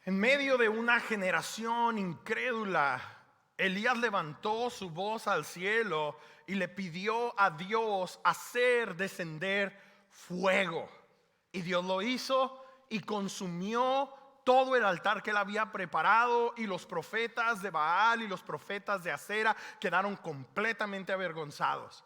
En medio de una generación incrédula, Elías levantó su voz al cielo y le pidió a Dios hacer descender fuego. Y Dios lo hizo y consumió todo el altar que él había preparado, y los profetas de Baal y los profetas de Acera quedaron completamente avergonzados.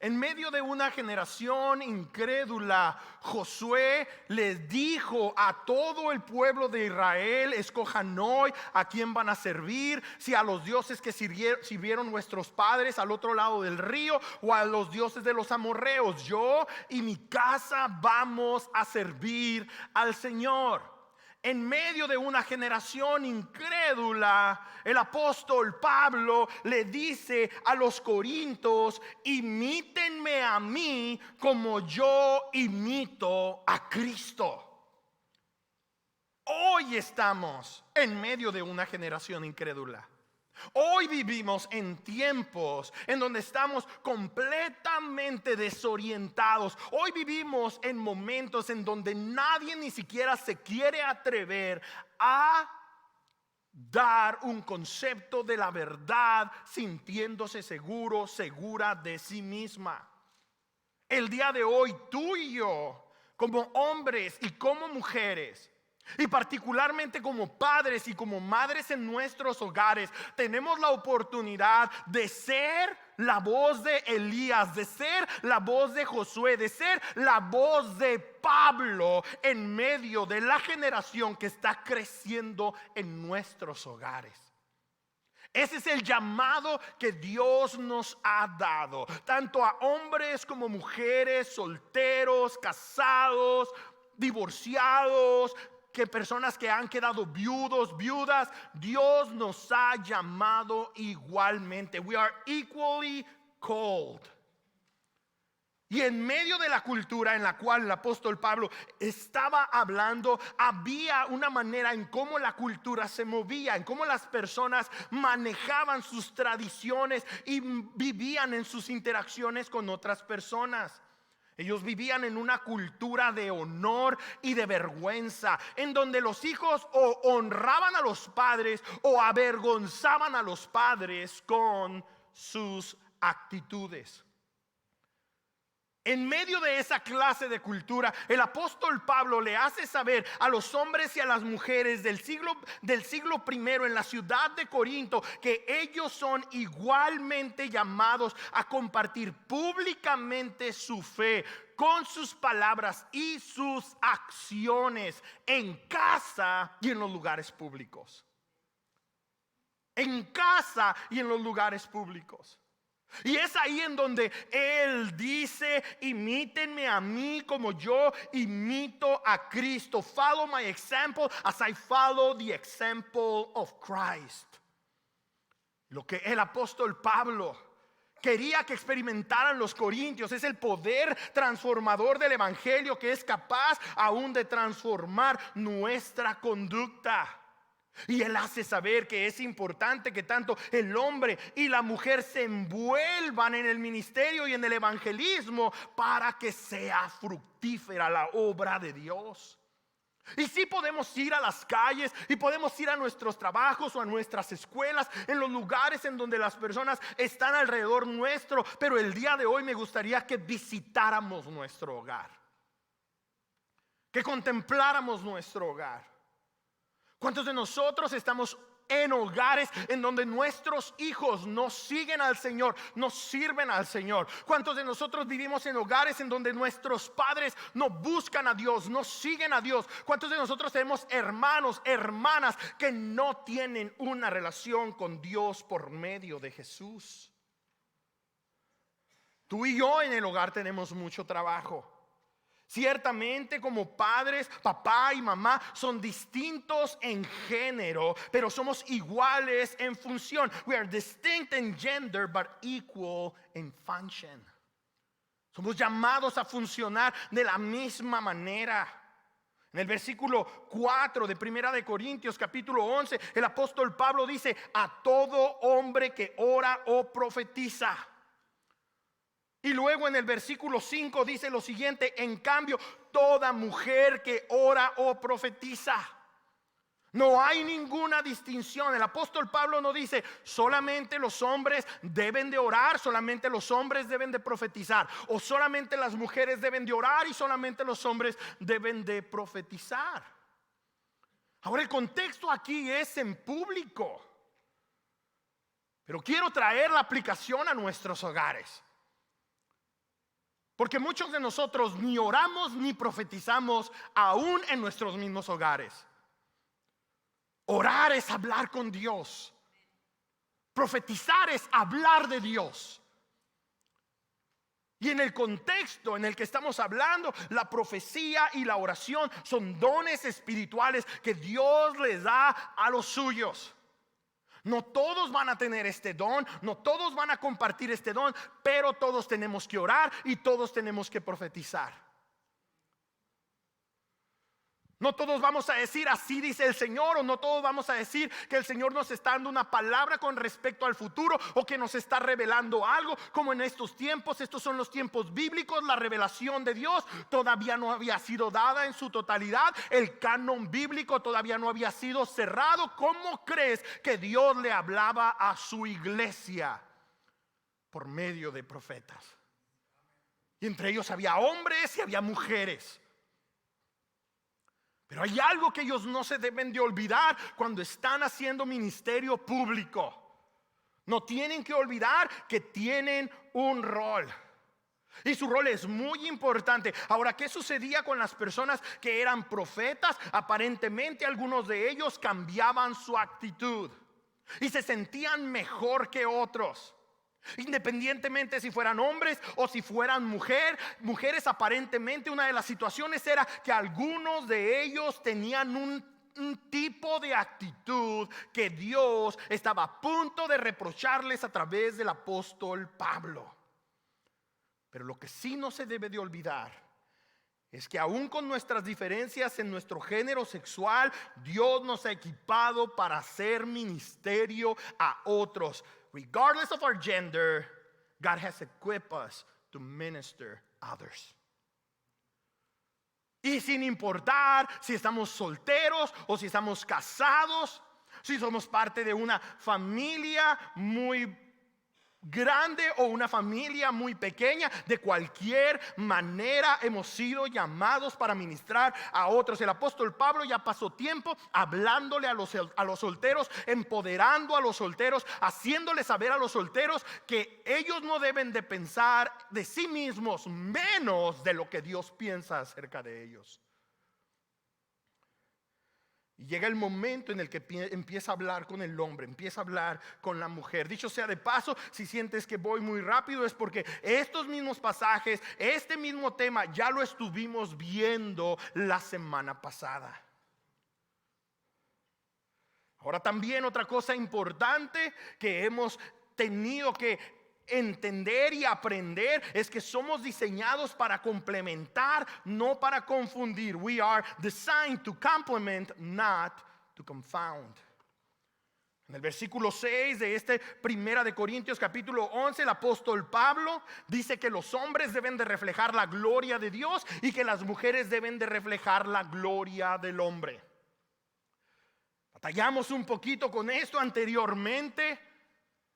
En medio de una generación incrédula, Josué les dijo a todo el pueblo de Israel: escojan hoy a quién van a servir, si a los dioses que sirvieron nuestros padres al otro lado del río, o a los dioses de los amorreos. Yo y mi casa vamos a servir al Señor. En medio de una generación incrédula, el apóstol Pablo le dice a los corintios: imítenme a mí como yo imito a Cristo. Hoy estamos en medio de una generación incrédula. Hoy vivimos en tiempos en donde estamos completamente desorientados. Hoy vivimos en momentos en donde nadie ni siquiera se quiere atrever a dar un concepto de la verdad, sintiéndose seguro, segura de sí misma. El día de hoy, tú y yo, como hombres y como mujeres, y particularmente como padres y como madres en nuestros hogares, tenemos la oportunidad de ser la voz de Elías, de ser la voz de Josué, de ser la voz de Pablo en medio de la generación que está creciendo en nuestros hogares. Ese es el llamado que Dios nos ha dado, tanto a hombres como mujeres, solteros, casados, divorciados, que personas que han quedado viudos, viudas. Dios nos ha llamado igualmente. We are equally called. Y en medio de la cultura en la cual el apóstol Pablo estaba hablando, había una manera en cómo la cultura se movía, en cómo las personas manejaban sus tradiciones y vivían en sus interacciones con otras personas. Ellos vivían en una cultura de honor y de vergüenza, en donde los hijos o honraban a los padres o avergonzaban a los padres con sus actitudes. En medio de esa clase de cultura, el apóstol Pablo le hace saber a los hombres y a las mujeres del siglo primero en la ciudad de Corinto que ellos son igualmente llamados a compartir públicamente su fe con sus palabras y sus acciones en casa y en los lugares públicos. En casa y en los lugares públicos. Y es ahí en donde él dice: imítenme a mí como yo imito a Cristo. Follow my example as I follow the example of Christ. Lo que el apóstol Pablo quería que experimentaran los corintios es el poder transformador del evangelio, que es capaz aún de transformar nuestra conducta. Y él hace saber que es importante que tanto el hombre y la mujer se envuelvan en el ministerio y en el evangelismo para que sea fructífera la obra de Dios. Y sí podemos ir a las calles y podemos ir a nuestros trabajos o a nuestras escuelas, en los lugares en donde las personas están alrededor nuestro, pero el día de hoy me gustaría que visitáramos nuestro hogar, que contempláramos nuestro hogar. ¿Cuántos de nosotros estamos en hogares en donde nuestros hijos no siguen al Señor, no sirven al Señor? ¿Cuántos de nosotros vivimos en hogares en donde nuestros padres no buscan a Dios, no siguen a Dios? ¿Cuántos de nosotros tenemos hermanos, hermanas que no tienen una relación con Dios por medio de Jesús? Tú y yo en el hogar tenemos mucho trabajo. Ciertamente, como padres, papá y mamá son distintos en género, pero somos iguales en función. We are distinct in gender but equal in function. Somos llamados a funcionar de la misma manera. En el versículo 4 de Primera de Corintios capítulo 11, el apóstol Pablo dice: a todo hombre que ora o profetiza. Y luego en el versículo 5 dice lo siguiente: en cambio, toda mujer que ora o profetiza. No hay ninguna distinción. El apóstol Pablo no dice solamente los hombres deben de orar, solamente los hombres deben de profetizar, o solamente las mujeres deben de orar y solamente los hombres deben de profetizar. Ahora el contexto aquí es en público, pero quiero traer la aplicación a nuestros hogares. Porque muchos de nosotros ni oramos ni profetizamos aún en nuestros mismos hogares. Orar es hablar con Dios. Profetizar es hablar de Dios. Y en el contexto en el que estamos hablando, la profecía y la oración son dones espirituales que Dios les da a los suyos. No todos van a tener este don, no todos van a compartir este don, pero todos tenemos que orar y todos tenemos que profetizar. No todos vamos a decir así dice el Señor, o no todos vamos a decir que el Señor nos está dando una palabra con respecto al futuro, o que nos está revelando algo como en estos tiempos. Estos son los tiempos bíblicos. La revelación de Dios todavía no había sido dada en su totalidad. El canon bíblico todavía no había sido cerrado. ¿Cómo crees que Dios le hablaba a su iglesia? Por medio de profetas. Y entre ellos había hombres y había mujeres. Pero hay algo que ellos no se deben de olvidar cuando están haciendo ministerio público. No tienen que olvidar que tienen un rol. Y su rol es muy importante. Ahora, ¿qué sucedía con las personas que eran profetas? Aparentemente algunos de ellos cambiaban su actitud y se sentían mejor que otros. Independientemente si fueran hombres o si fueran mujeres, aparentemente una de las situaciones era que algunos de ellos tenían un tipo de actitud que Dios estaba a punto de reprocharles a través del apóstol Pablo. Pero lo que sí no se debe de olvidar es que aún con nuestras diferencias en nuestro género sexual, Dios nos ha equipado para hacer ministerio a otros. Regardless of our gender, God has equipped us to minister others. Y sin importar si estamos solteros o si estamos casados, si somos parte de una familia muy grande o una familia muy pequeña, de cualquier manera hemos sido llamados para ministrar a otros. El apóstol Pablo ya pasó tiempo hablándole a los solteros, empoderando a los solteros, haciéndoles saber a los solteros que ellos no deben de pensar de sí mismos menos de lo que Dios piensa acerca de ellos. Y llega el momento en el que empieza a hablar con el hombre, empieza a hablar con la mujer. Dicho sea de paso, si sientes que voy muy rápido es porque estos mismos pasajes, este mismo tema, ya lo estuvimos viendo la semana pasada. Ahora también otra cosa importante que hemos tenido que entender y aprender es que somos diseñados para complementar, no para confundir. We are designed to complement, not to confound. En el versículo 6 de primera de Corintios capítulo 11, el apóstol Pablo dice que los hombres deben de reflejar la gloria de Dios y que las mujeres deben de reflejar la gloria del hombre. Batallamos un poquito con esto anteriormente.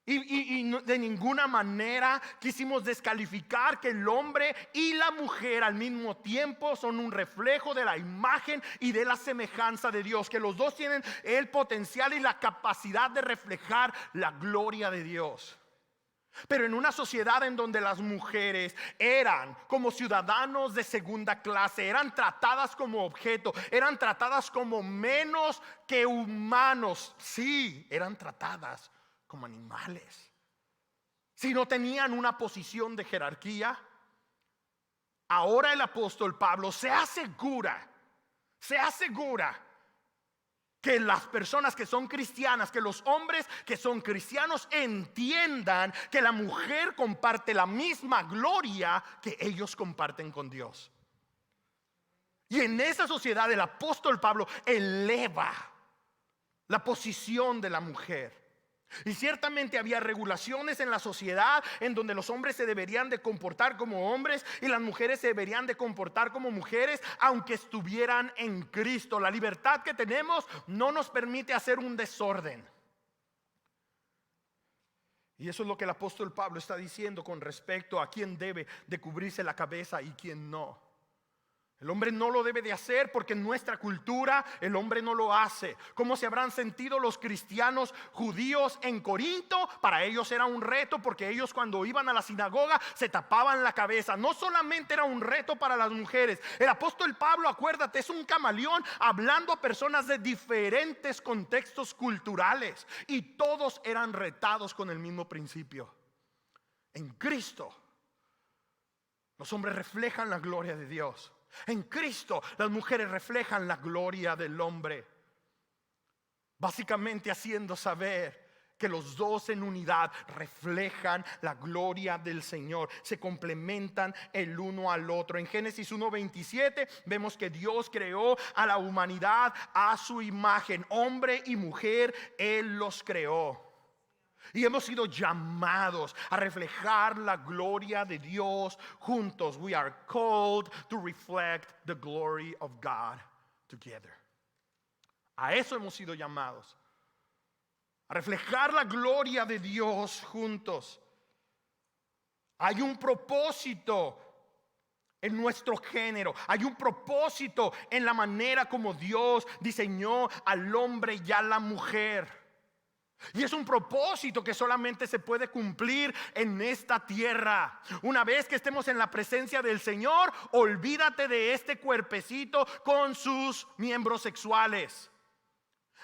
Y de ninguna manera quisimos descalificar que el hombre y la mujer al mismo tiempo son un reflejo de la imagen y de la semejanza de Dios, que los dos tienen el potencial y la capacidad de reflejar la gloria de Dios. Pero en una sociedad en donde las mujeres eran como ciudadanos de segunda clase, eran tratadas como objeto, eran tratadas como menos que humanos, sí, eran tratadas como animales. Si no tenían una posición de jerarquía, ahora el apóstol Pablo se asegura que las personas que son cristianas, que los hombres que son cristianos entiendan que la mujer comparte la misma gloria que ellos comparten con Dios. Y en esa sociedad el apóstol Pablo eleva la posición de la mujer. Y ciertamente había regulaciones en la sociedad en donde los hombres se deberían de comportar como hombres y las mujeres se deberían de comportar como mujeres, aunque estuvieran en Cristo. La libertad que tenemos no nos permite hacer un desorden. Y eso es lo que el apóstol Pablo está diciendo con respecto a quién debe de cubrirse la cabeza y quién no. El hombre no lo debe de hacer porque en nuestra cultura el hombre no lo hace. ¿Cómo se habrán sentido los cristianos judíos en Corinto? Para ellos era un reto porque ellos cuando iban a la sinagoga se tapaban la cabeza. No solamente era un reto para las mujeres. El apóstol Pablo, acuérdate, es un camaleón hablando a personas de diferentes contextos culturales. Y todos eran retados con el mismo principio. En Cristo los hombres reflejan la gloria de Dios. En Cristo las mujeres reflejan la gloria del hombre. Básicamente haciendo saber que los dos en unidad reflejan la gloria del Señor. Se complementan el uno al otro. En Génesis 1:27 vemos que Dios creó a la humanidad a su imagen. Hombre y mujer Él los creó. Y hemos sido llamados a reflejar la gloria de Dios juntos. We are called to reflect the glory of God together. A eso hemos sido llamados. A reflejar la gloria de Dios juntos. Hay un propósito en nuestro género. Hay un propósito en la manera como Dios diseñó al hombre y a la mujer. Y es un propósito que solamente se puede cumplir en esta tierra. Una vez que estemos en la presencia del Señor, olvídate de este cuerpecito con sus miembros sexuales.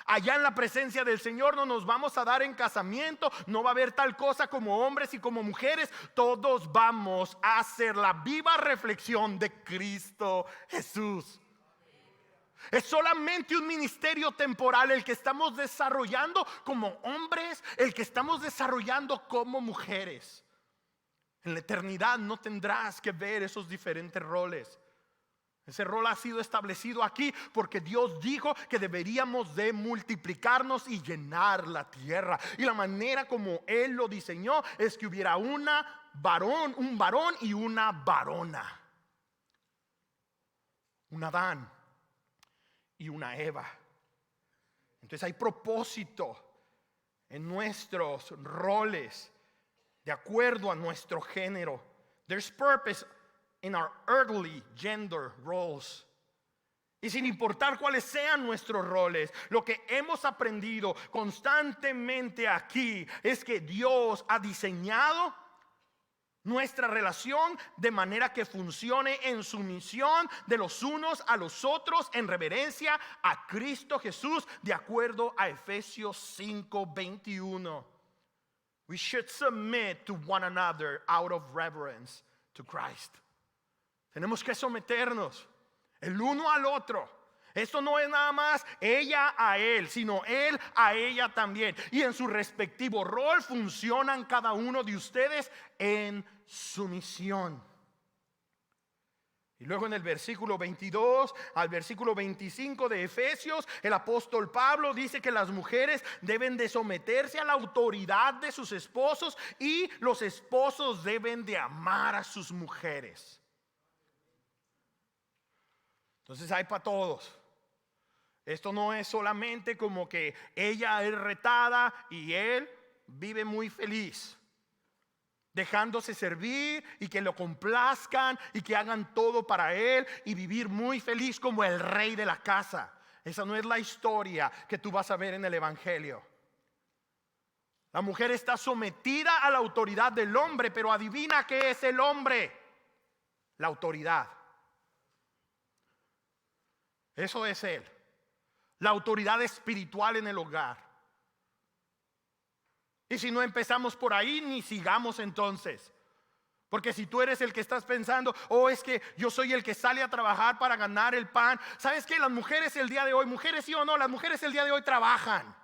Allá en la presencia del Señor no nos vamos a dar en casamiento. No va a haber tal cosa como hombres y como mujeres. Todos vamos a hacer la viva reflexión de Cristo Jesús. Es solamente un ministerio temporal el que estamos desarrollando como hombres, el que estamos desarrollando como mujeres. En la eternidad no tendrás que ver esos diferentes roles. Ese rol ha sido establecido aquí porque Dios dijo que deberíamos de multiplicarnos y llenar la tierra. Y la manera como Él lo diseñó es que hubiera un varón y una varona. Un Adán y una Eva. Entonces hay propósito en nuestros roles de acuerdo a nuestro género. There's purpose in our earthly gender roles. Y sin importar cuáles sean nuestros roles, lo que hemos aprendido constantemente aquí es que Dios ha diseñado nuestra relación de manera que funcione en sumisión de los unos a los otros en reverencia a Cristo Jesús, de acuerdo a Efesios 5:21. We should submit to one another out of reverence to Christ. Tenemos que someternos el uno al otro. Esto no es nada más ella a él, sino él a ella también. Y en su respectivo rol funcionan cada uno de ustedes en sumisión. Y luego en el versículo 22 al versículo 25 de Efesios, el apóstol Pablo dice que las mujeres deben de someterse a la autoridad de sus esposos y los esposos deben de amar a sus mujeres. Entonces hay para todos. Esto no es solamente como que ella es retada y él vive muy feliz, dejándose servir y que lo complazcan y que hagan todo para él y vivir muy feliz como el rey de la casa. Esa no es la historia que tú vas a ver en el Evangelio. La mujer está sometida a la autoridad del hombre, pero adivina qué es el hombre. La autoridad. Eso es él. La autoridad espiritual en el hogar. Y si no empezamos por ahí, ni sigamos entonces. Porque si tú eres el que estás pensando, es que yo soy el que sale a trabajar para ganar el pan. ¿Sabes qué? Las mujeres el día de hoy, mujeres sí o no, las mujeres el día de hoy trabajan.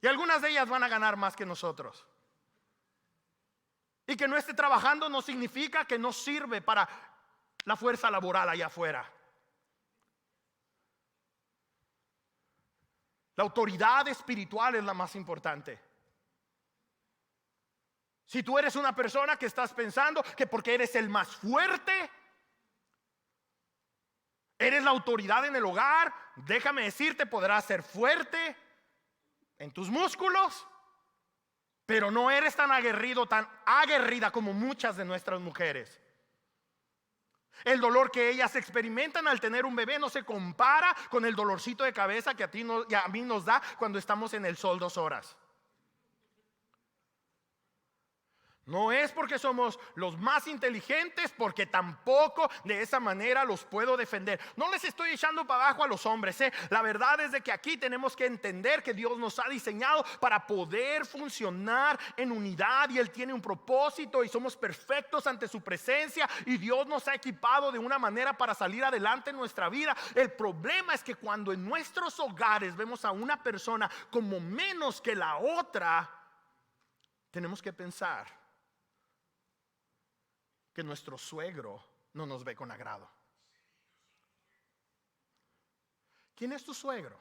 Y algunas de ellas van a ganar más que nosotros. Y que no esté trabajando no significa que no sirve para la fuerza laboral allá afuera. La autoridad espiritual es la más importante. Si tú eres una persona que estás pensando que porque eres el más fuerte, eres la autoridad en el hogar, déjame decirte, podrás ser fuerte en tus músculos, pero no eres tan aguerrido, tan aguerrida como muchas de nuestras mujeres. El dolor que ellas experimentan al tener un bebé no se compara con el dolorcito de cabeza que a ti y a mí nos da cuando estamos en el sol 2 horas. No es porque somos los más inteligentes, porque tampoco de esa manera los puedo defender. No les estoy echando para abajo a los hombres, ¿eh? La verdad es de que aquí tenemos que entender que Dios nos ha diseñado para poder funcionar en unidad, y Él tiene un propósito y somos perfectos ante su presencia, y Dios nos ha equipado de una manera para salir adelante en nuestra vida. El problema es que cuando en nuestros hogares vemos a una persona como menos que la otra, tenemos que pensar que nuestro suegro no nos ve con agrado. ¿Quién es tu suegro?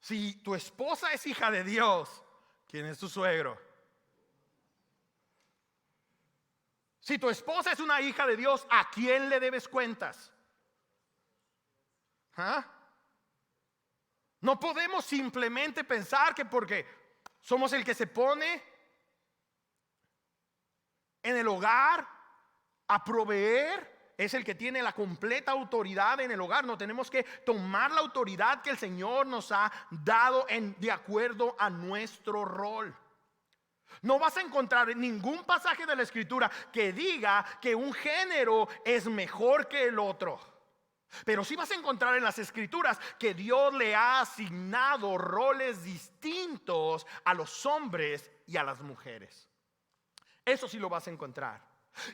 Si tu esposa es hija de Dios, ¿quién es tu suegro? Si tu esposa es una hija de Dios, ¿a quién le debes cuentas? ¿Ah? No podemos simplemente pensar que porque somos el que se pone en el hogar a proveer, es el que tiene la completa autoridad en el hogar. No, tenemos que tomar la autoridad que el Señor nos ha dado de acuerdo a nuestro rol. No vas a encontrar ningún pasaje de la Escritura que diga que un género es mejor que el otro. Pero sí vas a encontrar en las Escrituras que Dios le ha asignado roles distintos a los hombres y a las mujeres. Eso sí lo vas a encontrar.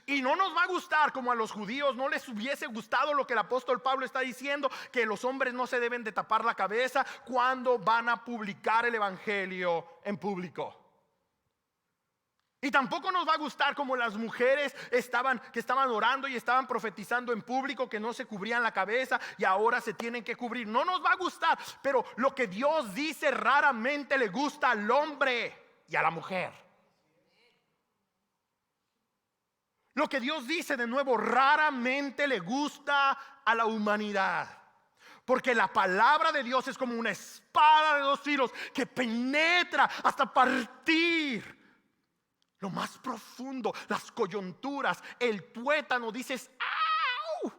Y no nos va a gustar, como a los judíos no les hubiese gustado lo que el apóstol Pablo está diciendo, que los hombres no se deben de tapar la cabeza cuando van a publicar el evangelio en público. Y tampoco nos va a gustar como las mujeres que estaban orando y estaban profetizando en público, que no se cubrían la cabeza y ahora se tienen que cubrir. No nos va a gustar, pero lo que Dios dice raramente le gusta al hombre y a la mujer. Lo que Dios dice, de nuevo, raramente le gusta a la humanidad. Porque la palabra de Dios es como una espada de 2 filos que penetra hasta partir lo más profundo, las coyunturas, el tuétano. Dices, ¡au!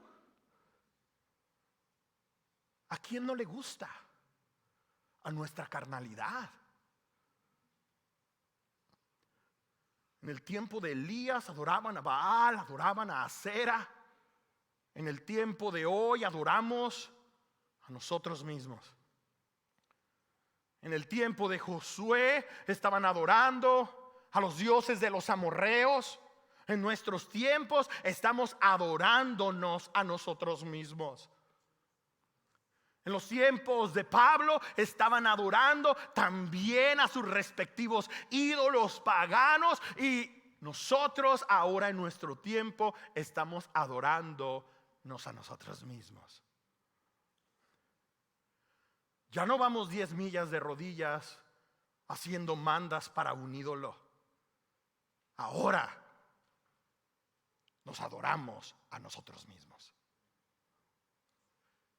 ¿A quién no le gusta? A nuestra carnalidad. En el tiempo de Elías adoraban a Baal, adoraban a Acera. En el tiempo de hoy adoramos a nosotros mismos. En el tiempo de Josué estaban adorando a los dioses de los amorreos. En nuestros tiempos estamos adorándonos a nosotros mismos. En los tiempos de Pablo estaban adorando también a sus respectivos ídolos paganos, y nosotros ahora en nuestro tiempo estamos adorándonos a nosotros mismos. Ya no vamos 10 millas de rodillas haciendo mandas para un ídolo. Ahora nos adoramos a nosotros mismos.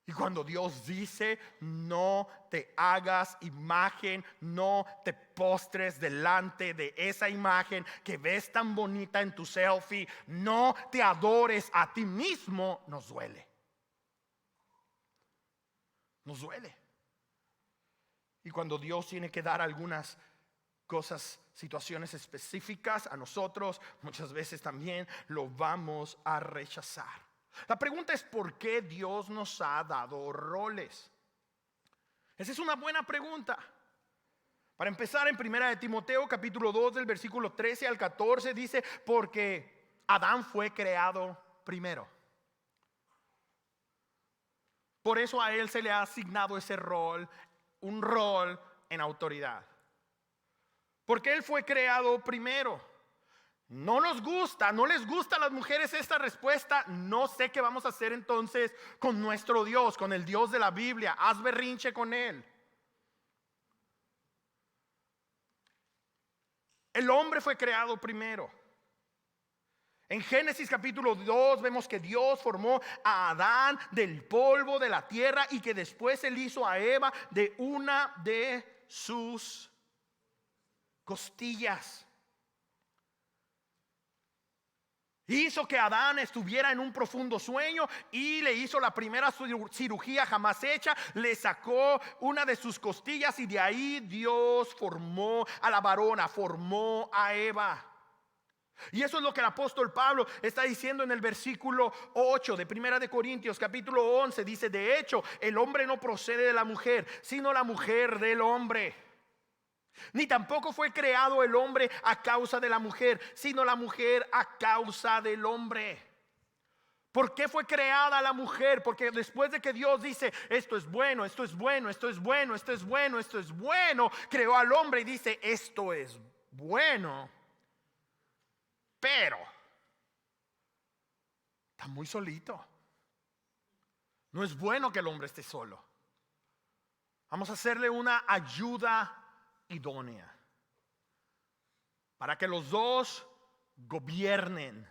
Y cuando Dios dice, no te hagas imagen, no te postres delante de esa imagen que ves tan bonita en tu selfie, no te adores a ti mismo, nos duele. Nos duele. Y cuando Dios tiene que dar algunas cosas, situaciones específicas a nosotros, muchas veces también lo vamos a rechazar. La pregunta es, ¿por qué Dios nos ha dado roles? Esa es una buena pregunta. Para empezar, en 1 de Timoteo capítulo 2 del versículo 13 al 14 dice, porque Adán fue creado primero. Por eso a él se le ha asignado ese rol, un rol en autoridad. Porque él fue creado primero. No nos gusta, no les gusta a las mujeres esta respuesta. No sé qué vamos a hacer entonces con nuestro Dios, con el Dios de la Biblia. Haz berrinche con él. El hombre fue creado primero. En Génesis capítulo 2 vemos que Dios formó a Adán del polvo de la tierra y que después él hizo a Eva de una de sus costillas. Hizo que Adán estuviera en un profundo sueño y le hizo la primera cirugía jamás hecha. Le sacó una de sus costillas y de ahí Dios formó a la varona, formó a Eva. Y eso es lo que el apóstol Pablo está diciendo en el versículo 8 de Primera de Corintios capítulo 11. Dice: de hecho, el hombre no procede de la mujer, sino la mujer del hombre. Ni tampoco fue creado el hombre a causa de la mujer, sino la mujer a causa del hombre. ¿Por qué fue creada la mujer? Porque después de que Dios dice: esto es bueno, esto es bueno, esto es bueno, esto es bueno, esto es bueno, creó al hombre y dice: esto es bueno, pero está muy solito. No es bueno que el hombre esté solo. Vamos a hacerle una ayuda idónea para que los dos gobiernen,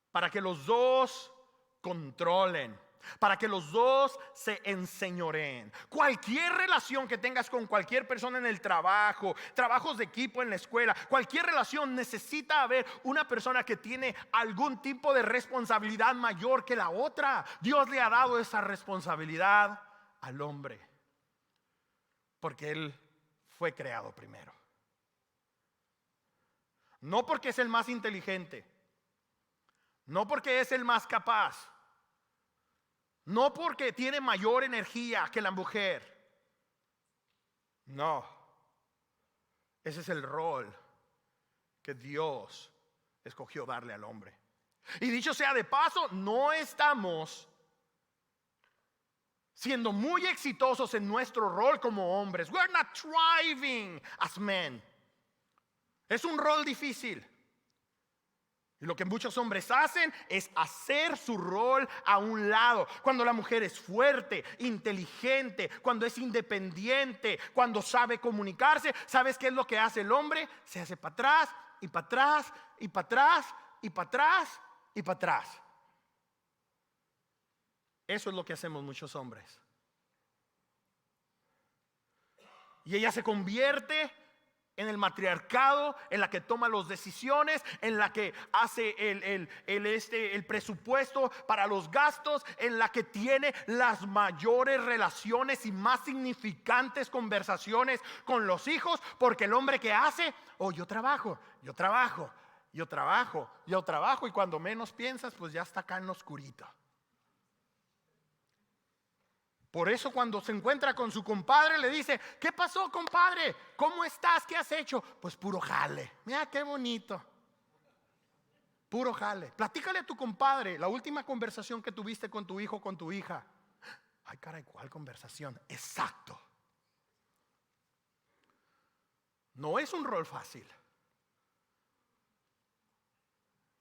para que los dos controlen, para que los dos se enseñoreen. Cualquier relación que tengas con cualquier persona en el trabajo, trabajos de equipo en la escuela, cualquier relación necesita haber una persona que tiene algún tipo de responsabilidad mayor que la otra. Dios le ha dado esa responsabilidad al hombre porque él fue creado primero. No porque es el más inteligente, no porque es el más capaz, no porque tiene mayor energía que la mujer. No, ese es el rol que Dios escogió darle al hombre. Y dicho sea de paso, no estamos siendo muy exitosos en nuestro rol como hombres. We're not thriving as men. Es un rol difícil. Y lo que muchos hombres hacen es hacer su rol a un lado. Cuando la mujer es fuerte, inteligente, cuando es independiente, cuando sabe comunicarse, ¿sabes qué es lo que hace el hombre? Se hace para atrás y para atrás y para atrás y para atrás y para atrás. Eso es lo que hacemos muchos hombres. Y ella se convierte en el matriarcado, en la que toma las decisiones, en la que hace el presupuesto para los gastos, en la que tiene las mayores relaciones y más significantes conversaciones con los hijos. Porque el hombre que hace: oh, yo trabajo, yo trabajo, yo trabajo, yo trabajo, y cuando menos piensas, pues ya está acá en lo oscurito. Por eso cuando se encuentra con su compadre le dice: ¿qué pasó, compadre? ¿Cómo estás? ¿Qué has hecho? Pues puro jale. Mira qué bonito. Puro jale. Platícale a tu compadre la última conversación que tuviste con tu hijo o con tu hija. Ay, caray, ¿cuál conversación? Exacto. No es un rol fácil.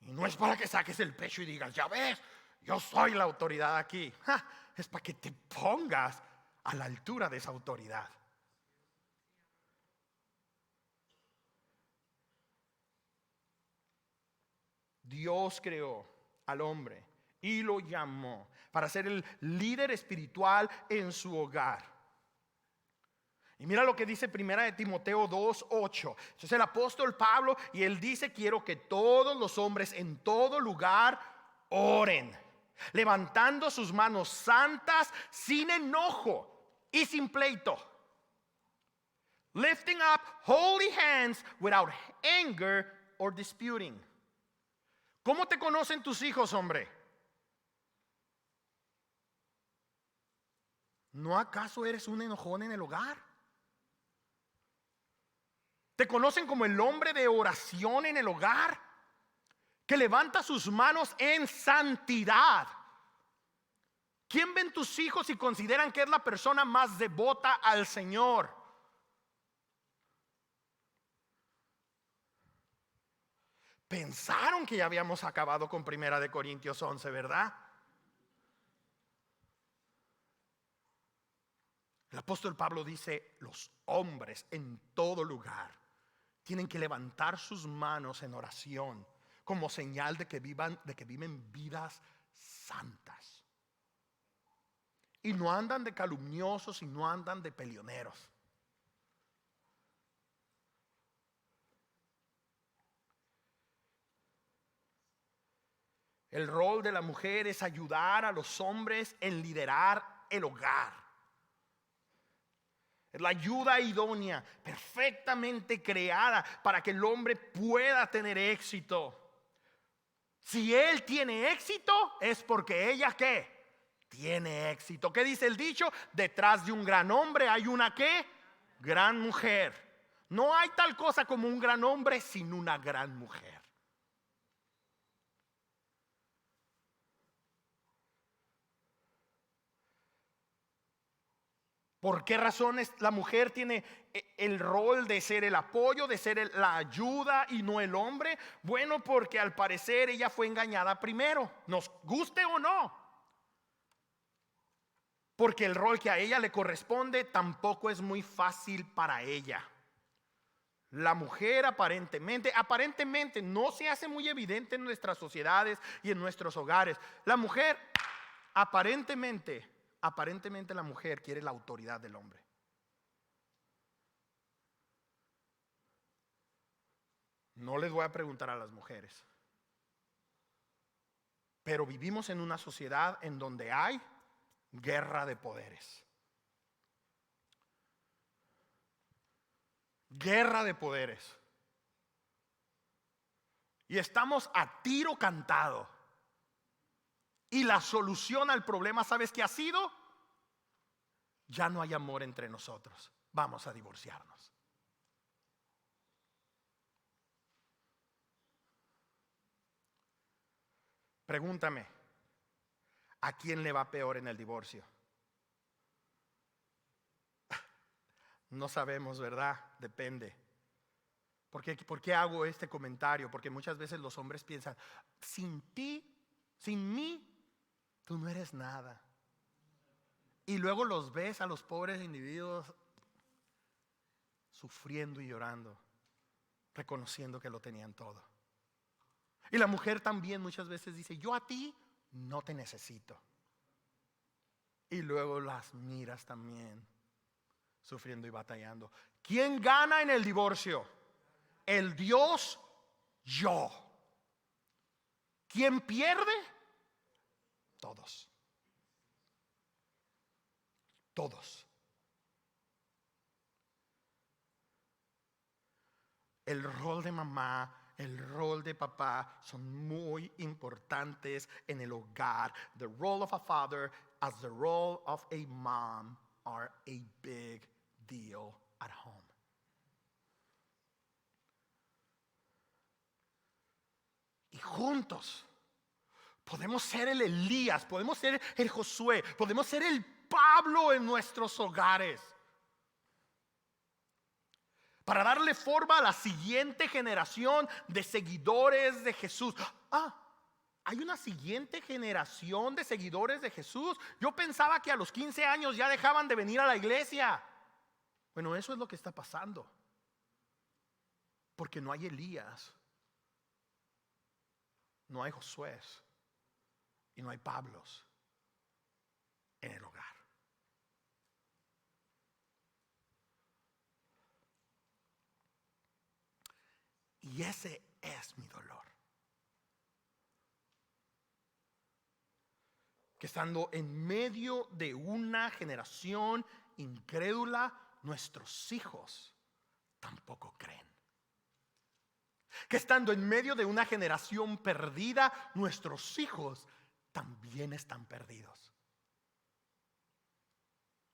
Y no es para que saques el pecho y digas: ya ves, yo soy la autoridad aquí. Es para que te pongas a la altura de esa autoridad. Dios creó al hombre y lo llamó para ser el líder espiritual en su hogar. Y mira lo que dice Primera de Timoteo 2:8. Es el apóstol Pablo y él dice: quiero que todos los hombres en todo lugar oren, levantando sus manos santas, sin enojo y sin pleito. Lifting up holy hands without anger or disputing. ¿Cómo te conocen tus hijos, hombre? ¿No acaso eres un enojón en el hogar? ¿Te conocen como el hombre de oración en el hogar, que levanta sus manos en santidad? ¿Quién ven tus hijos y consideran que es la persona más devota al Señor? Pensaron que ya habíamos acabado con Primera de Corintios 11, ¿verdad? El apóstol Pablo dice: los hombres en todo lugar tienen que levantar sus manos en oración como señal de que viven vidas santas. Y no andan de calumniosos y no andan de peleoneros. El rol de la mujer es ayudar a los hombres en liderar el hogar. Es la ayuda idónea, perfectamente creada para que el hombre pueda tener éxito. Si él tiene éxito, es porque ella ¿qué? Tiene éxito. ¿Qué dice el dicho? Detrás de un gran hombre hay una ¿qué? Gran mujer. No hay tal cosa como un gran hombre sin una gran mujer. ¿Por qué razones la mujer tiene el rol de ser el apoyo, de ser la ayuda y no el hombre? Bueno, porque al parecer ella fue engañada primero, nos guste o no. Porque el rol que a ella le corresponde tampoco es muy fácil para ella. La mujer aparentemente no se hace muy evidente en nuestras sociedades y en nuestros hogares. La mujer aparentemente la mujer quiere la autoridad del hombre. No les voy a preguntar a las mujeres, pero vivimos en una sociedad en donde hay guerra de poderes. Guerra de poderes. Y estamos a tiro cantado. Y la solución al problema, ¿sabes qué ha sido? Ya no hay amor entre nosotros. Vamos a divorciarnos. Pregúntame, ¿a quién le va peor en el divorcio? No sabemos, ¿verdad? Depende. ¿Por qué hago este comentario? Porque muchas veces los hombres piensan, sin ti, sin mí, tú no eres nada. Y luego los ves a los pobres individuos sufriendo y llorando, reconociendo que lo tenían todo. Y la mujer también muchas veces dice, yo a ti no te necesito. Y luego las miras también sufriendo y batallando. ¿Quién gana en el divorcio? El Dios yo. ¿Quién pierde? Todos. Todos. El rol de mamá, el rol de papá son muy importantes en el hogar. The role of a father as the role of a mom are a big deal at home. Y juntos podemos ser el Elías, podemos ser el Josué, podemos ser el Pablo en nuestros hogares. Para darle forma a la siguiente generación de seguidores de Jesús. Hay una siguiente generación de seguidores de Jesús. Yo pensaba que a los 15 años ya dejaban de venir a la iglesia. Bueno, eso es lo que está pasando. Porque no hay Elías, no hay Josué y no hay Pablos en el hogar. Y ese es mi dolor. Que estando en medio de una generación incrédula, nuestros hijos tampoco creen. Que estando en medio de una generación perdida, nuestros hijos también están perdidos.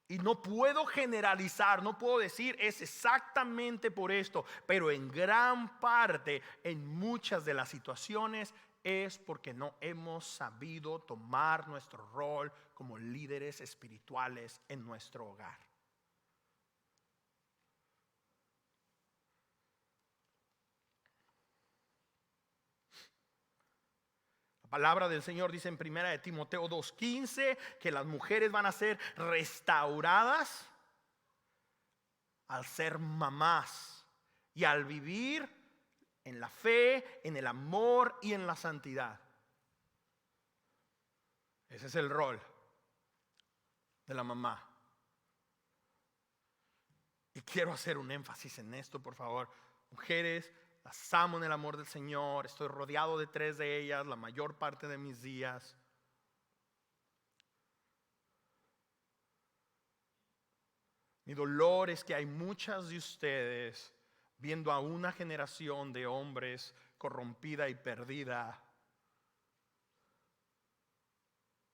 Y no puedo generalizar, no puedo decir es exactamente por esto, pero en gran parte, en muchas de las situaciones, es porque no hemos sabido tomar nuestro rol como líderes espirituales en nuestro hogar. La palabra del Señor dice en 1 de Timoteo 2:15 que las mujeres van a ser restauradas al ser mamás y al vivir en la fe, en el amor y en la santidad. Ese es el rol de la mamá. Y quiero hacer un énfasis en esto, por favor. Mujeres, las amo en el amor del Señor. Estoy rodeado de 3 de ellas la mayor parte de mis días. Mi dolor es que hay muchas de ustedes viendo a una generación de hombres corrompida y perdida.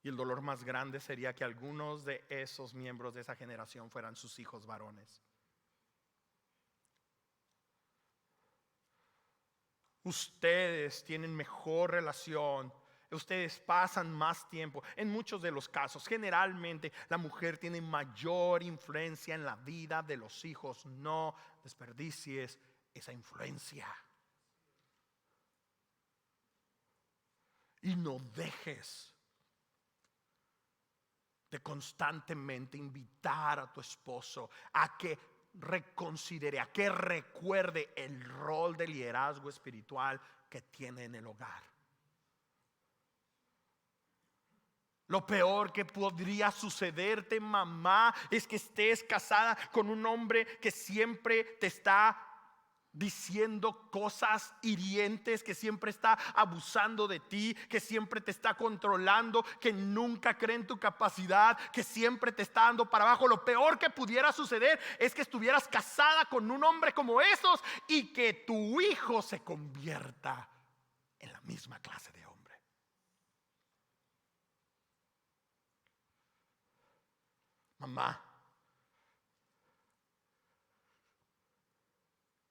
Y el dolor más grande sería que algunos de esos miembros de esa generación fueran sus hijos varones. Ustedes tienen mejor relación. Ustedes pasan más tiempo. En muchos de los casos, generalmente la mujer tiene mayor influencia en la vida de los hijos. No desperdicies esa influencia. Y no dejes de constantemente invitar a tu esposo a que reconsidere, a que recuerde el rol de liderazgo espiritual que tiene en el hogar. Lo peor que podría sucederte, mamá, es que estés casada con un hombre que siempre te está diciendo cosas hirientes, que siempre está abusando de ti, que siempre te está controlando, que nunca cree en tu capacidad, que siempre te está dando para abajo. Lo peor que pudiera suceder es que estuvieras casada con un hombre como esos y que tu hijo se convierta en la misma clase de hombre. Mamá,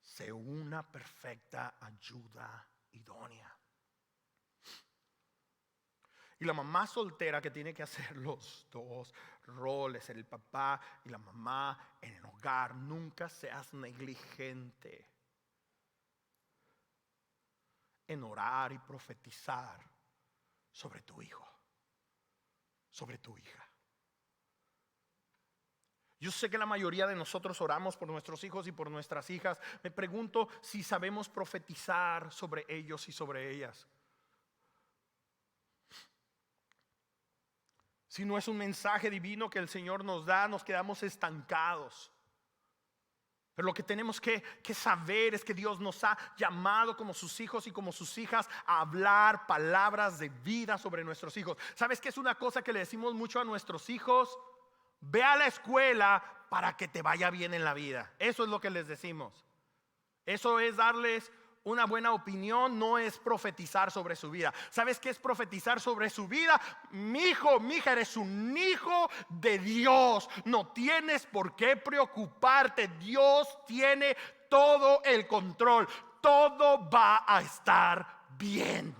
sé una perfecta ayuda idónea. Y la mamá soltera que tiene que hacer los 2 roles, el papá y la mamá en el hogar, nunca seas negligente en orar y profetizar sobre tu hijo, sobre tu hija. Yo sé que la mayoría de nosotros oramos por nuestros hijos y por nuestras hijas. Me pregunto si sabemos profetizar sobre ellos y sobre ellas. Si no es un mensaje divino que el Señor nos da, nos quedamos estancados. Pero lo que tenemos que saber es que Dios nos ha llamado como sus hijos y como sus hijas a hablar palabras de vida sobre nuestros hijos. ¿Sabes qué es una cosa que le decimos mucho a nuestros hijos? Ve a la escuela para que te vaya bien en la vida. Eso es lo que les decimos. Eso es darles una buena opinión, no es profetizar sobre su vida. ¿Sabes qué es profetizar sobre su vida? Mi hijo, mi hija, eres un hijo de Dios. No tienes por qué preocuparte. Dios tiene todo el control. Todo va a estar bien.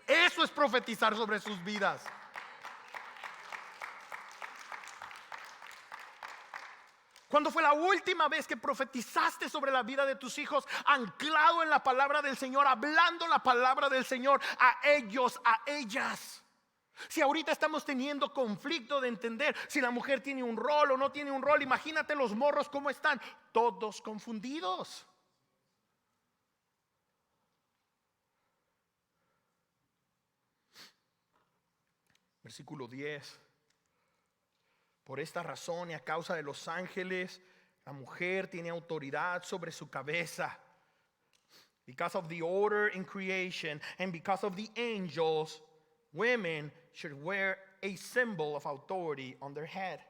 Eso es profetizar sobre sus vidas. ¿Cuándo fue la última vez que profetizaste sobre la vida de tus hijos, anclado en la palabra del Señor, hablando la palabra del Señor a ellos, a ellas? Si ahorita estamos teniendo conflicto de entender si la mujer tiene un rol o no tiene un rol, imagínate los morros cómo están, todos confundidos. Versículo 10. Por esta razón y a causa de los ángeles, la mujer tiene autoridad sobre su cabeza. Because of the order in creation and because of the angels, women should wear a symbol of authority on their head.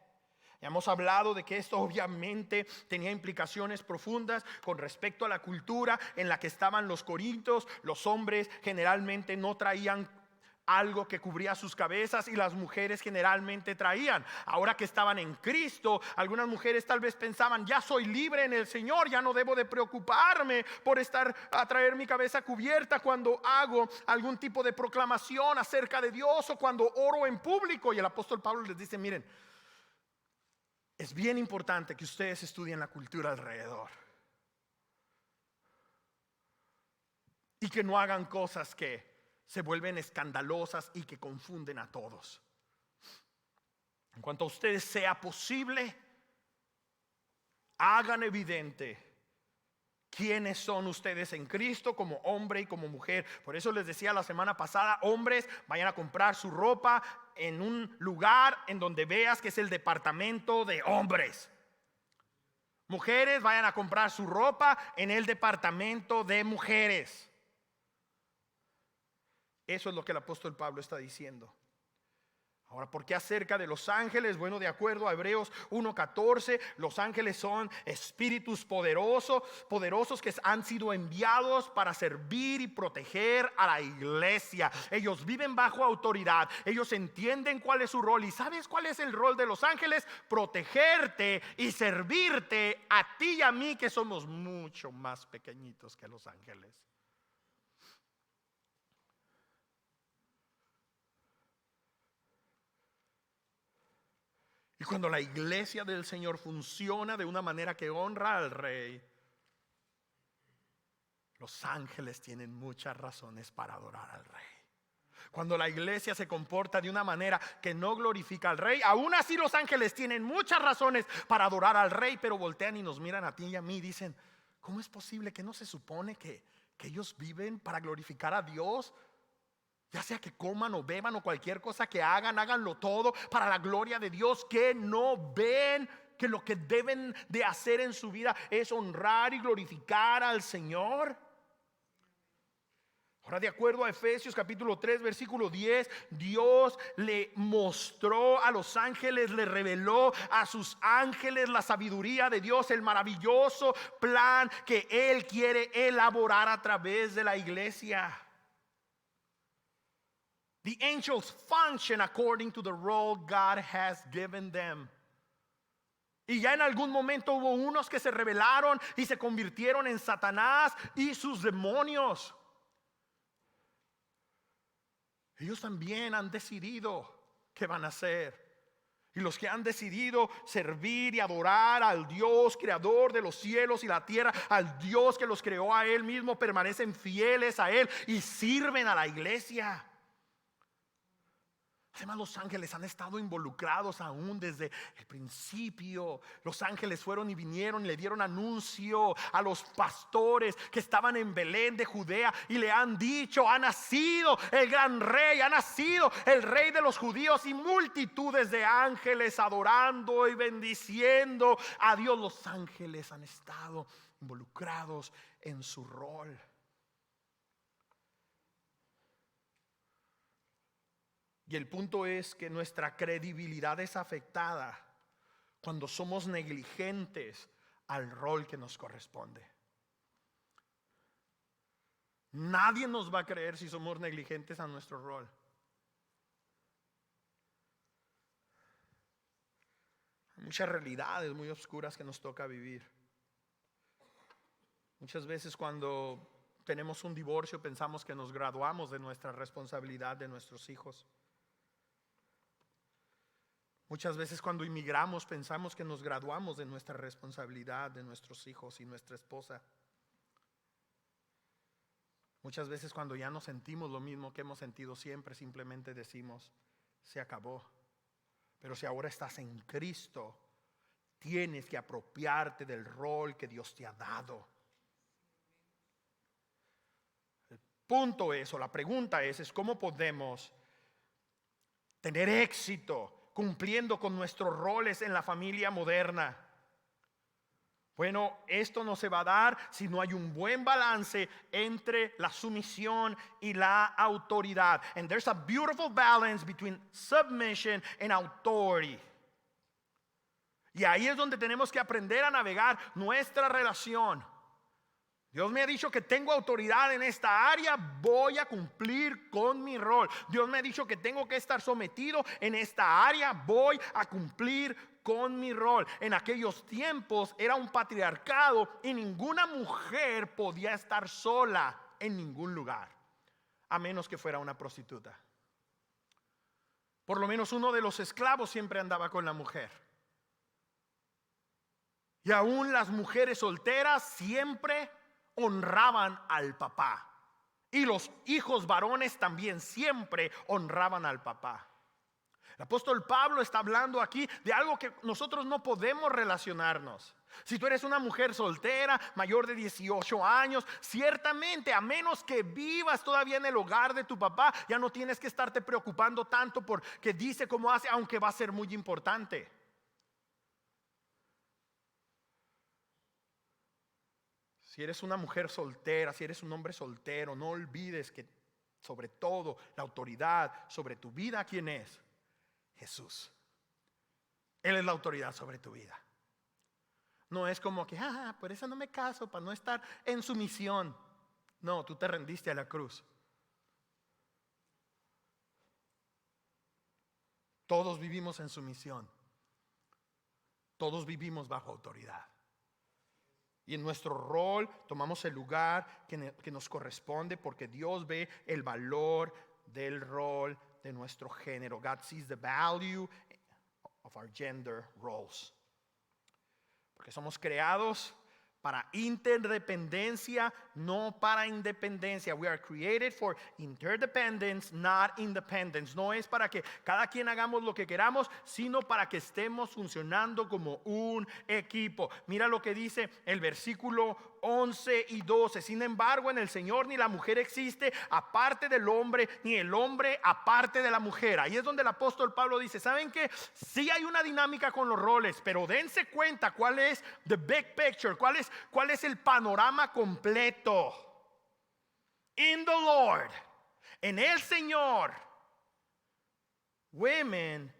Ya hemos hablado de que esto obviamente tenía implicaciones profundas con respecto a la cultura en la que estaban los corintios. Los hombres generalmente no traían algo que cubría sus cabezas y las mujeres generalmente traían. Ahora que estaban en Cristo, algunas mujeres tal vez pensaban: ya soy libre en el Señor, ya no debo de preocuparme por traer mi cabeza cubierta cuando hago algún tipo de proclamación acerca de Dios o cuando oro en público. Y el apóstol Pablo les dice: miren, es bien importante que ustedes estudien la cultura alrededor y que no hagan cosas que se vuelven escandalosas y que confunden a todos. En cuanto a ustedes sea posible, hagan evidente quiénes son ustedes en Cristo como hombre y como mujer. Por eso les decía la semana pasada, hombres, vayan a comprar su ropa en un lugar en donde veas que es el departamento de hombres. Mujeres, vayan a comprar su ropa en el departamento de mujeres. Eso es lo que el apóstol Pablo está diciendo. Ahora, ¿por qué acerca de los ángeles? Bueno, de acuerdo a Hebreos 1:14, los ángeles son espíritus poderosos que han sido enviados para servir y proteger a la iglesia. Ellos viven bajo autoridad, ellos entienden cuál es su rol. ¿Y sabes cuál es el rol de los ángeles? Protegerte y servirte a ti y a mí, que somos mucho más pequeñitos que los ángeles. Y cuando la iglesia del Señor funciona de una manera que honra al Rey, los ángeles tienen muchas razones para adorar al Rey. Cuando la iglesia se comporta de una manera que no glorifica al Rey, aún así los ángeles tienen muchas razones para adorar al Rey, pero voltean y nos miran a ti y a mí y dicen, ¿cómo es posible que no se supone que ellos viven para glorificar a Dios? Ya sea que coman o beban o cualquier cosa que hagan, háganlo todo para la gloria de Dios. Que no ven que lo que deben de hacer en su vida es honrar y glorificar al Señor. Ahora, de acuerdo a Efesios capítulo 3 versículo 10, Dios le mostró a los ángeles, le reveló a sus ángeles la sabiduría de Dios, el maravilloso plan que Él quiere elaborar a través de la iglesia. The angels function according to the role God has given them. Y ya en algún momento hubo unos que se rebelaron y se convirtieron en Satanás y sus demonios. Ellos también han decidido qué van a hacer. Y los que han decidido servir y adorar al Dios creador de los cielos y la tierra, al Dios que los creó a Él mismo, permanecen fieles a Él y sirven a la iglesia. Además, los ángeles han estado involucrados aún desde el principio. Los ángeles fueron y vinieron y le dieron anuncio a los pastores que estaban en Belén de Judea y le han dicho, ha nacido el gran rey, ha nacido el rey de los judíos, y multitudes de ángeles adorando y bendiciendo a Dios. Los ángeles han estado involucrados en su rol. Y el punto es que nuestra credibilidad es afectada cuando somos negligentes al rol que nos corresponde. Nadie nos va a creer si somos negligentes a nuestro rol. Hay muchas realidades muy oscuras que nos toca vivir. Muchas veces cuando tenemos un divorcio pensamos que nos graduamos de nuestra responsabilidad de nuestros hijos. Muchas veces cuando inmigramos pensamos que nos graduamos de nuestra responsabilidad de nuestros hijos y nuestra esposa. Muchas veces cuando ya no sentimos lo mismo que hemos sentido siempre, simplemente decimos, se acabó. Pero si ahora estás en Cristo, tienes que apropiarte del rol que Dios te ha dado. El punto es, o la pregunta es ¿cómo podemos tener éxito cumpliendo con nuestros roles en la familia moderna? Bueno, esto no se va a dar si no hay un buen balance entre la sumisión y la autoridad. And there's a beautiful balance between submission and authority. Y ahí es donde tenemos que aprender a navegar nuestra relación. Dios me ha dicho que tengo autoridad en esta área, voy a cumplir con mi rol. Dios me ha dicho que tengo que estar sometido en esta área, voy a cumplir con mi rol. En aquellos tiempos era un patriarcado y ninguna mujer podía estar sola en ningún lugar, a menos que fuera una prostituta. Por lo menos uno de los esclavos siempre andaba con la mujer. Y aún las mujeres solteras siempre honraban al papá. Y los hijos varones también siempre honraban al papá. El apóstol Pablo está hablando aquí de algo que nosotros no podemos relacionarnos. Si tú eres una mujer soltera, mayor de 18 años, ciertamente, a menos que vivas todavía en el hogar de tu papá, ya no tienes que estarte preocupando tanto por qué dice, cómo hace, aunque va a ser muy importante. Si eres una mujer soltera, si eres un hombre soltero, no olvides que sobre todo la autoridad sobre tu vida, ¿quién es? Jesús. Él es la autoridad sobre tu vida. No es como que, por eso no me caso, para no estar en sumisión. No, tú te rendiste a la cruz. Todos vivimos en sumisión. Todos vivimos bajo autoridad. Y en nuestro rol tomamos el lugar que nos corresponde porque Dios ve el valor del rol de nuestro género. God sees the value of our gender roles. Porque somos creados para interdependencia, no para independencia. We are created for interdependence, not independence. No es para que cada quien hagamos lo que queramos, sino para que estemos funcionando como un equipo. Mira lo que dice el versículo 11 y 12. Sin embargo, en el Señor ni la mujer existe aparte del hombre, ni el hombre aparte de la mujer. Ahí es donde el apóstol Pablo dice, ¿saben qué? Sí hay una dinámica con los roles, pero dense cuenta cuál es the big picture, cuál es el panorama completo. In the Lord, en el Señor, woman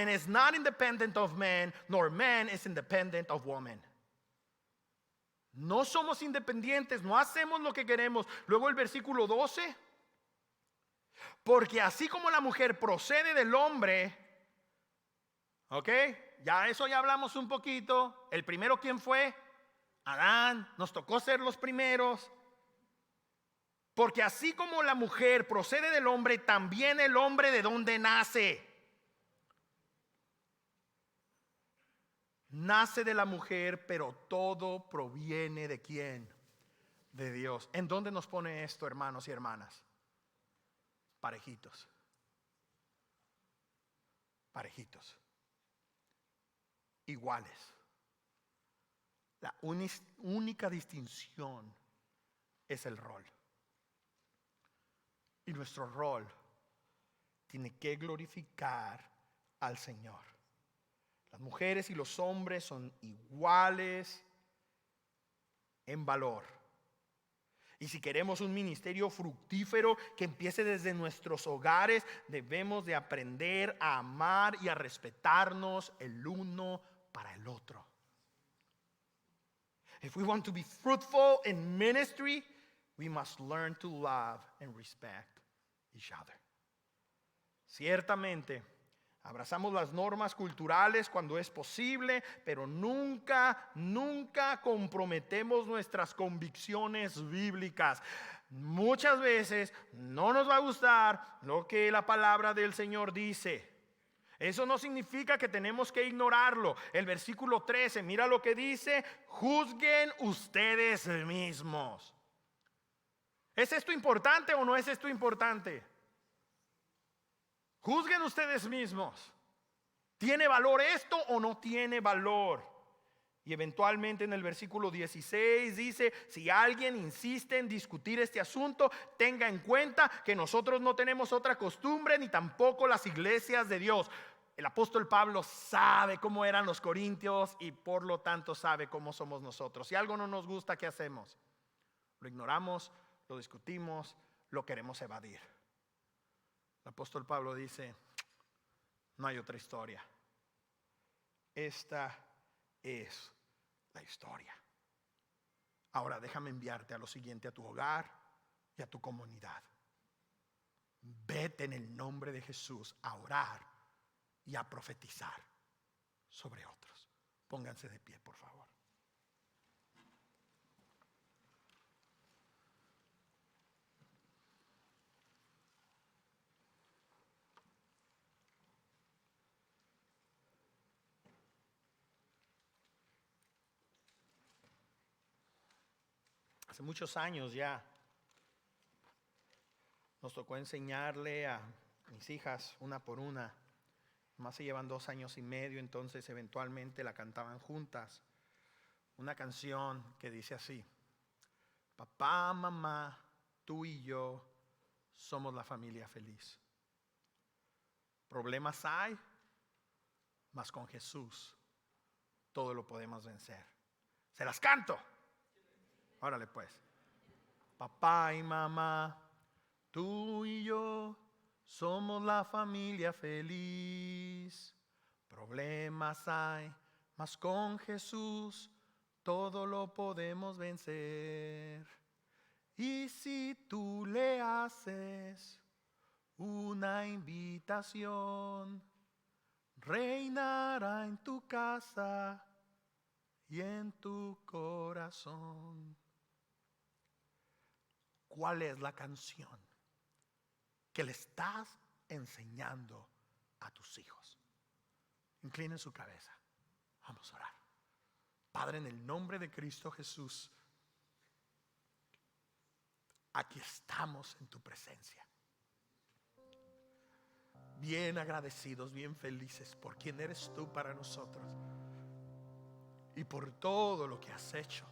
is not independent of man, nor man is independent of woman. No somos independientes, no hacemos lo que queremos. Luego el versículo 12. Porque así como la mujer procede del hombre, ¿ok? Ya hablamos un poquito. El primero, ¿quién fue? Adán. Nos tocó ser los primeros. Porque así como la mujer procede del hombre, también el hombre de donde nace. Nace de la mujer, pero todo proviene ¿de quién? De Dios. ¿En dónde nos pone esto, hermanos y hermanas? Parejitos. Parejitos. Iguales. La única distinción es el rol. Y nuestro rol tiene que glorificar al Señor. Las mujeres y los hombres son iguales en valor. Y si queremos un ministerio fructífero que empiece desde nuestros hogares, debemos de aprender a amar y a respetarnos el uno para el otro. If we want to be fruitful in ministry, we must learn to love and respect each other. Ciertamente, abrazamos las normas culturales cuando es posible, pero nunca comprometemos nuestras convicciones bíblicas. Muchas veces no nos va a gustar lo que la palabra del Señor dice. Eso no significa que tenemos que ignorarlo. El versículo 13, mira lo que dice: juzguen ustedes mismos. ¿Es esto importante o no es esto importante? Juzguen ustedes mismos. ¿Tiene valor esto o no tiene valor? Y eventualmente en el versículo 16 dice: si alguien insiste en discutir este asunto, tenga en cuenta que nosotros no tenemos otra costumbre, ni tampoco las iglesias de Dios. El apóstol Pablo sabe cómo eran los corintios y por lo tanto sabe cómo somos nosotros. Si algo no nos gusta, ¿qué hacemos? Lo ignoramos, lo discutimos, lo queremos evadir. El apóstol Pablo dice: no hay otra historia. Esta es la historia. Ahora déjame enviarte a lo siguiente, a tu hogar y a tu comunidad. Vete en el nombre de Jesús a orar y a profetizar sobre otros. Pónganse de pie, por favor. Hace muchos años ya nos tocó enseñarle a mis hijas una por una. Más se llevan 2 años y medio, entonces eventualmente la cantaban juntas. una canción que dice así: papá, mamá, tú y yo somos la familia feliz. Problemas hay, mas con Jesús todo lo podemos vencer. Se las canto. Órale pues. Papá y mamá, tú y yo somos la familia feliz. Problemas hay, mas con Jesús todo lo podemos vencer. Y si tú le haces una invitación, reinará en tu casa y en tu corazón. ¿Cuál es la canción que le estás enseñando a tus hijos? Inclinen su cabeza. Vamos a orar. Padre, en el nombre de Cristo Jesús, aquí estamos en tu presencia. Bien agradecidos, bien felices por quien eres tú para nosotros y por todo lo que has hecho.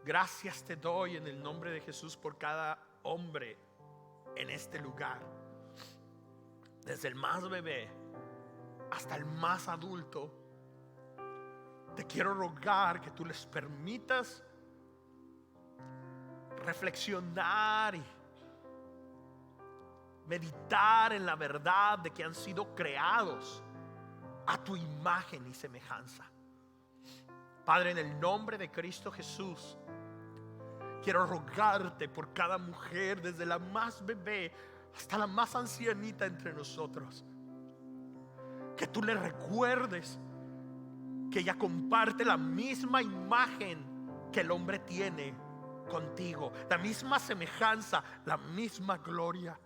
Gracias te doy en el nombre de Jesús por cada hombre en este lugar, desde el más bebé hasta el más adulto. Te quiero rogar que tú les permitas reflexionar y meditar en la verdad de que han sido creados a tu imagen y semejanza. Padre, en el nombre de Cristo Jesús, quiero rogarte por cada mujer, desde la más bebé hasta la más ancianita entre nosotros, que tú le recuerdes que ella comparte la misma imagen que el hombre tiene contigo, la misma semejanza, la misma gloria,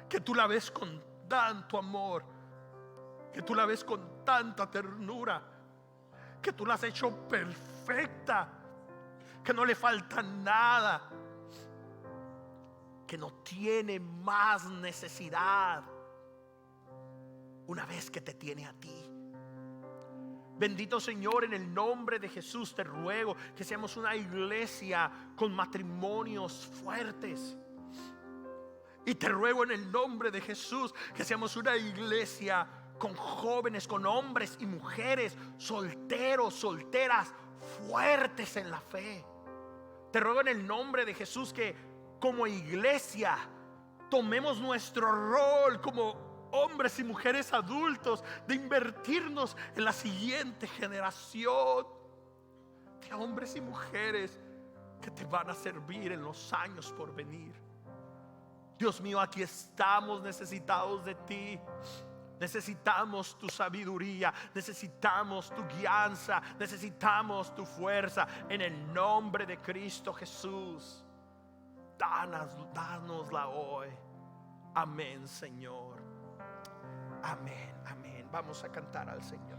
que tú la ves con tanto amor, que tú la ves con tanta ternura, que tú la has hecho perfecta, que no le falta nada, que no tiene más necesidad una vez que te tiene a ti. Bendito Señor, en el nombre de Jesús te ruego que seamos una iglesia con matrimonios fuertes. Y te ruego en el nombre de Jesús que seamos una iglesia con jóvenes, con hombres y mujeres, solteros, solteras, fuertes en la fe. Te ruego en el nombre de Jesús que como iglesia tomemos nuestro rol como hombres y mujeres adultos, de invertirnos en la siguiente generación de hombres y mujeres que te van a servir en los años por venir. Dios mío, aquí estamos necesitados de ti. Necesitamos tu sabiduría, necesitamos tu guianza, necesitamos tu fuerza. En el nombre de Cristo Jesús, danosla hoy. Amén, Señor. Amén, amén. Vamos a cantar al Señor.